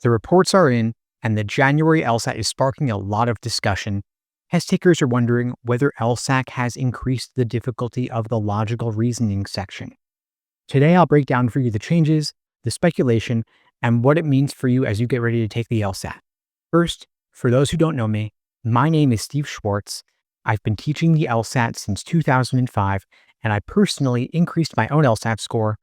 The reports are in, and the January LSAT is sparking a lot of discussion. Test takers are wondering whether LSAC has increased the difficulty of the logical reasoning section. Today, I'll break down for you the changes, the speculation, and what it means for you as you get ready to take the LSAT. First, for those who don't know me, my name is Steve Schwartz. I've been teaching the LSAT since 2005, and I personally increased my own LSAT score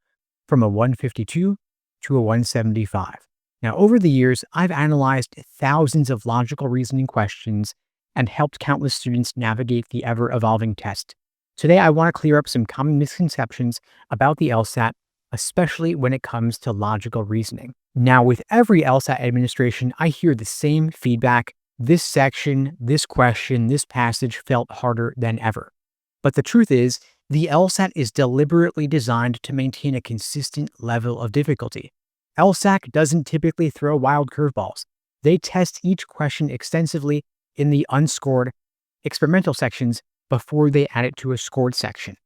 from a 152 to a 175. Now, over the years, I've analyzed thousands of logical reasoning questions and helped countless students navigate the ever-evolving test. Today, I want to clear up some common misconceptions about the LSAT, especially when it comes to logical reasoning. Now, with every LSAT administration, I hear the same feedback. This section, this question, this passage felt harder than ever. But the truth is, the LSAT is deliberately designed to maintain a consistent level of difficulty. LSAC doesn't typically throw wild curveballs. They test each question extensively in the unscored experimental sections before they add it to a scored section.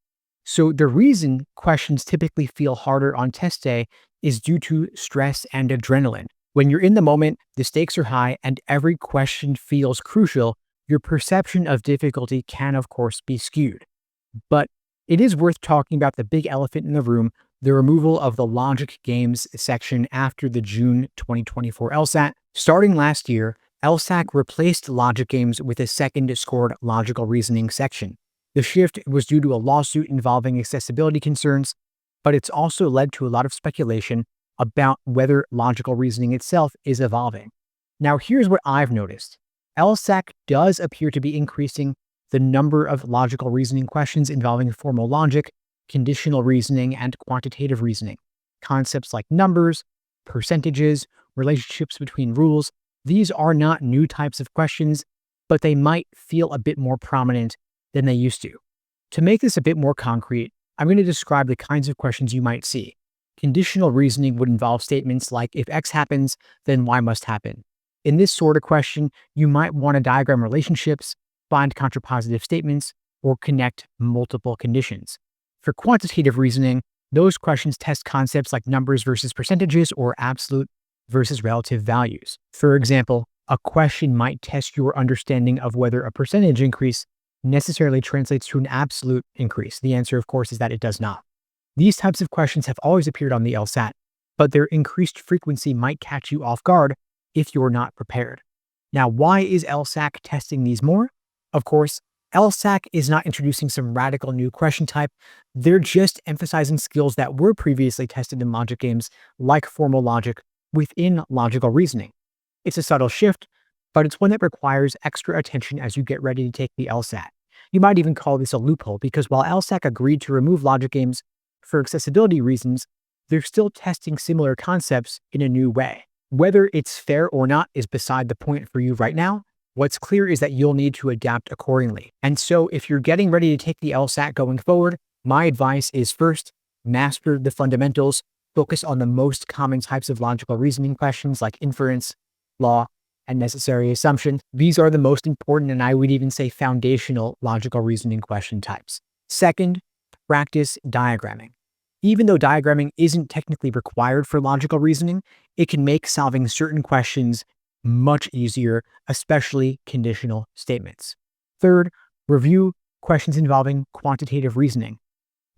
So the reason questions typically feel harder on test day is due to stress and adrenaline. When you're in the moment, the stakes are high and every question feels crucial, your perception of difficulty can of course be skewed. But it is worth talking about the big elephant in the room, the removal of the logic games section after the June 2024 LSAT. Starting last year, LSAC replaced logic games with a second scored logical reasoning section. The shift was due to a lawsuit involving accessibility concerns, but it's also led to a lot of speculation about whether logical reasoning itself is evolving. Now, here's what I've noticed. LSAC does appear to be increasing the number of logical reasoning questions involving formal logic, conditional reasoning, and quantitative reasoning. Concepts like numbers, percentages, relationships between rules, these are not new types of questions, but they might feel a bit more prominent than they used to. To make this a bit more concrete, I'm going to describe the kinds of questions you might see. Conditional reasoning would involve statements like, if X happens, then Y must happen. In this sort of question, you might want to diagram relationships, find contrapositive statements, or connect multiple conditions. For quantitative reasoning, those questions test concepts like numbers versus percentages or absolute versus relative values. For example, a question might test your understanding of whether a percentage increase necessarily translates to an absolute increase. The answer, of course, is that it does not. These types of questions have always appeared on the LSAT, but their increased frequency might catch you off guard if you're not prepared. Now, why is LSAC testing these more? Of course, LSAC is not introducing some radical new question type. They're just emphasizing skills that were previously tested in logic games, like formal logic, within logical reasoning. It's a subtle shift, but it's one that requires extra attention as you get ready to take the LSAT. You might even call this a loophole because while LSAC agreed to remove logic games for accessibility reasons, they're still testing similar concepts in a new way. Whether it's fair or not is beside the point for you right now. What's clear is that you'll need to adapt accordingly. And so if you're getting ready to take the LSAT going forward, my advice is first, master the fundamentals, focus on the most common types of logical reasoning questions like inference, law, and necessary assumption. These are the most important, and I would even say foundational logical reasoning question types. Second, practice diagramming. Even though diagramming isn't technically required for logical reasoning, it can make solving certain questions much easier, especially conditional statements. Third, review questions involving quantitative reasoning.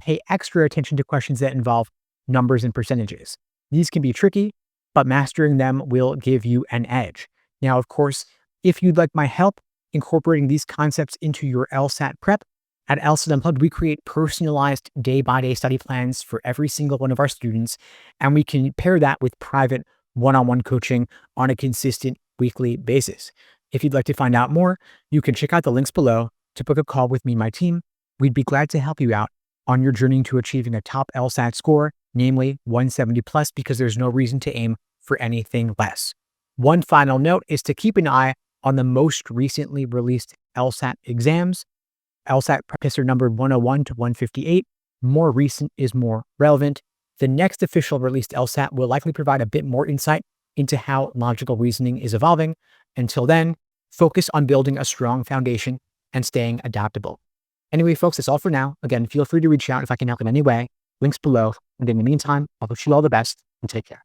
Pay extra attention to questions that involve numbers and percentages. These can be tricky, but mastering them will give you an edge. Now, of course, if you'd like my help incorporating these concepts into your LSAT prep, at LSAT Unplugged, we create personalized day-by-day study plans for every single one of our students, and we can pair that with private one-on-one coaching on a consistent weekly basis. If you'd like to find out more, you can check out the links below to book a call with me and my team. We'd be glad to help you out on your journey to achieving a top LSAT score, namely 170 plus, because there's no reason to aim for anything less. One final note is to keep an eye on the most recently released LSAT exams. LSAT practice are numbered 101 to 158. More recent is more relevant. The next official released LSAT will likely provide a bit more insight into how logical reasoning is evolving. Until then, focus on building a strong foundation and staying adaptable. Anyway, folks, that's all for now. Again, feel free to reach out if I can help in any way. Links below. And in the meantime, I'll wish you all the best and take care.